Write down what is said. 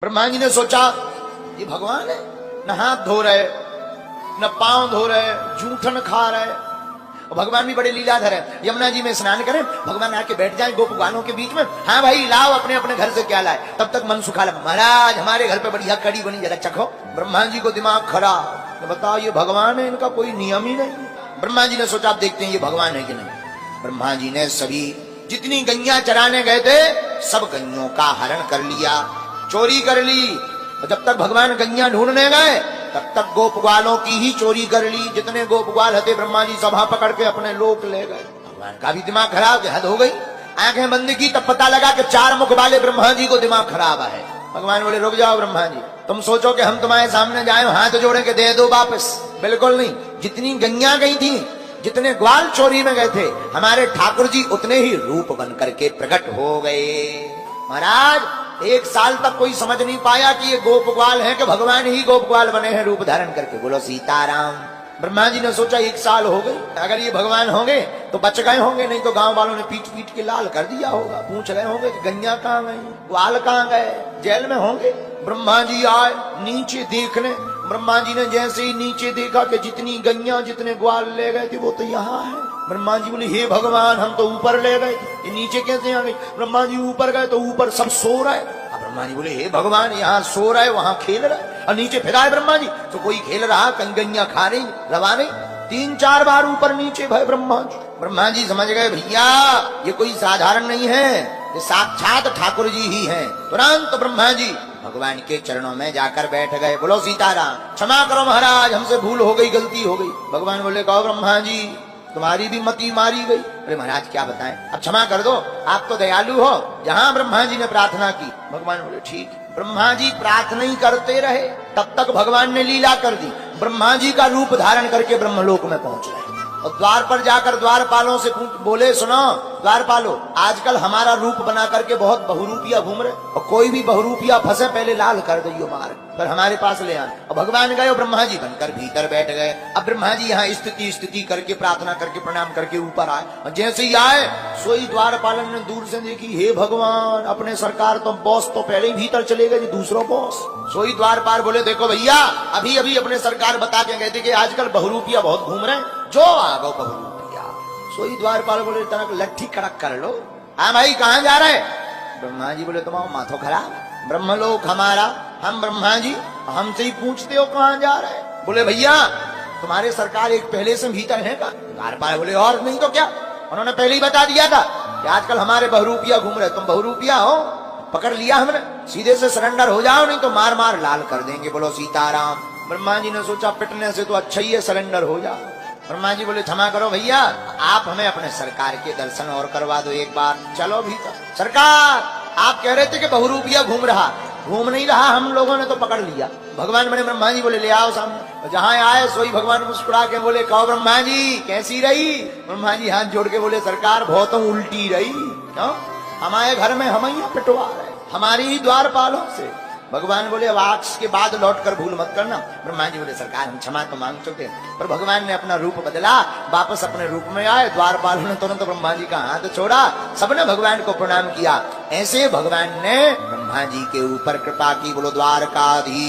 ब्रह्मा जी ने सोचा ये भगवान है, न हाथ धो रहे न पांव धो रहे, जूठन खा रहे। और भगवान भी बड़े लीलाधर है। यमुना जी में स्नान करें, भगवान आके बैठ जाए गोप ग्वालों के बीच में। हाँ भाई लाओ अपने अपने घर से क्या लाए। तब तक मन सुखा लगा, महाराज हमारे घर पे बढ़िया कड़ी बनी, जरा चखो। ब्रह्मा जी को दिमाग खराब, बताओ ये भगवान है, इनका कोई नियम ही नहीं। ब्रह्मा जी ने सोचा आप देखते हैं ये भगवान है कि नहीं। ब्रह्मा जी ने सभी जितनी गैया चराने गए थे सब गैयों का हरण कर लिया, चोरी कर ली। और जब तक भगवान गैया ढूंढने गए तब तक गोप ग्वालों की ही चोरी कर ली। जितने गोप ग्वाल थे ब्रह्मा जी सभा पकड़ के अपने लोक ले गए। भगवान का भी दिमाग खराब, हद हो गई। आंखें बंद की तब पता लगा कि 4 मुख वाले ब्रह्मा जी को दिमाग खराब है। भगवान बोले रुक जाओ ब्रह्मा जी, तुम सोचो कि हम तुम्हारे सामने जाए हाथ जोड़े के दे दो वापस, बिल्कुल नहीं। जितनी गैया गई थी, जितने ग्वाल चोरी में गए थे, हमारे ठाकुर जी उतने ही रूप बन करके प्रकट हो गए। महाराज 1 साल तक कोई समझ नहीं पाया कि ये गोप ग्वाल है कि भगवान ही गोप ग्वाल बने हैं रूप धारण करके। बोलो सीताराम। ब्रह्मा जी ने सोचा 1 साल हो गई, अगर ये भगवान होंगे तो बच गए होंगे, नहीं तो गांव वालों ने पीट पीट के लाल कर दिया होगा। पूछ रहे होंगे कि गैया कहाँ गई, ग्वाल कहाँ गए, जेल में होंगे। ब्रह्मा जी आए नीचे देखने। ब्रह्मा जी ने जैसे ही नीचे देखा कि जितनी गैया जितने ग्वाल ले गए थे वो तो यहाँ है। ब्रह्मा जी बोले हे भगवान हम तो ऊपर ले गए, ये नीचे कैसे आ गई। ब्रह्मा जी ऊपर गए तो ऊपर सब सो रहे। ब्रह्मा जी बोले हे भगवान यहाँ सो रहे वहां खेल रहे, और नीचे फिर आए ब्रह्मा जी तो कोई खेल रहा, कहीं गैया खा रही रवा नहीं। 3-4 बार ऊपर नीचे भय ब्रह्मा जी। ब्रह्मा जी समझ गए भैया ये कोई साधारण नहीं है, ये साक्षात ठाकुर जी ही हैं। तुरंत ब्रह्मा जी भगवान के चरणों में जाकर बैठ गए। बोलो सीताराम। क्षमा करो महाराज हमसे भूल हो गई, गलती हो गई। भगवान बोले कहो ब्रह्मा जी तुम्हारी भी मति मारी गई। अरे महाराज क्या बताएं, अब क्षमा कर दो, आप तो दयालु हो। जहां ब्रह्मा जी ने प्रार्थना की, भगवान बोले ठीक। ब्रह्मा जी प्रार्थना ही करते रहे, तब तक भगवान ने लीला कर दी। ब्रह्मा जी का रूप धारण करके ब्रह्मलोक में पहुंच गए। और द्वार पर जाकर द्वारपालों से बोले सुनो द्वारपालो, आजकल हमारा रूप बना करके बहुत बहुरूपिया घूम रहे, और कोई भी बहुरूपिया फंसे पहले लाल कर दियो मार, पर हमारे पास ले आए। और भगवान गए और ब्रह्मा जी बनकर भीतर बैठ गए। अब ब्रह्मा जी यहाँ स्थिति करके प्रार्थना करके प्रणाम करके ऊपर आए, और जैसे ही आए सोई द्वारपालन ने दूर से देखी, हे भगवान अपने सरकार तो बॉस तो पहले ही भीतर चले गए, दूसरा बॉस। सोई द्वारपाल बोले देखो भैया अभी अभी अपने सरकार बता के गए थे कि आजकल बहुरूपिया बहुत घूम रहे हैं, जो आ गो बहुरूपिया। सोई द्वारपाल बोले तनक लट्ठी कड़क कर लो। हाँ भाई कहाँ जा रहे। ब्रह्मा जी बोले तुम्हारा माथो खराब, ब्रह्मलोक हमारा, हम ब्रह्मा जी हमसे ही पूछते हो कहाँ जा रहे। बोले भैया तुम्हारे सरकार एक पहले से भीतर है का। द्वारपाल बोले और नहीं तो क्या, उन्होंने पहले ही बता दिया था कि आजकल हमारे बहुरूपिया घूम रहे, तुम बहुरूपिया हो, पकड़ लिया हमने, सीधे से सरेंडर हो जाओ नहीं तो मार मार लाल कर देंगे। बोलो सीताराम। ब्रह्मा जी ने सोचा पिटने से तो अच्छा ही है सरेंडर हो जाओ। ब्रह्मा जी बोले क्षमा करो भैया आप हमें अपने सरकार के दर्शन और करवा दो एक बार, चलो भीतर। सरकार आप कह रहे थे कि बहुरूपिया घूम रहा, घूम नहीं रहा, हम लोगों ने तो पकड़ लिया। भगवान बने ब्रह्मा जी बोले ले आओ सामने। जहां आए सोई भगवान मुस्कुरा के बोले कहो ब्रह्मा जी कैसी रही। ब्रह्मा जी हाथ जोड़ के बोले सरकार बहुत उल्टी रही। क्यों, हमारे घर में हम ही पिटवा रहे, हमारी ही द्वारपालों से। भगवान बोले अब आज के बाद लौट कर भूल मत करना। ब्रह्मा जी बोले सरकार हम क्षमा तो मांग चुके, पर भगवान ने अपना रूप बदला, वापस अपने रूप में आए। द्वारपालों ने तुरंत ब्रह्मा जी का हाथ छोड़ा, सबने भगवान को प्रणाम किया। ऐसे भगवान ने ब्रह्मा जी के ऊपर कृपा की। बोलो द्वारकाधीश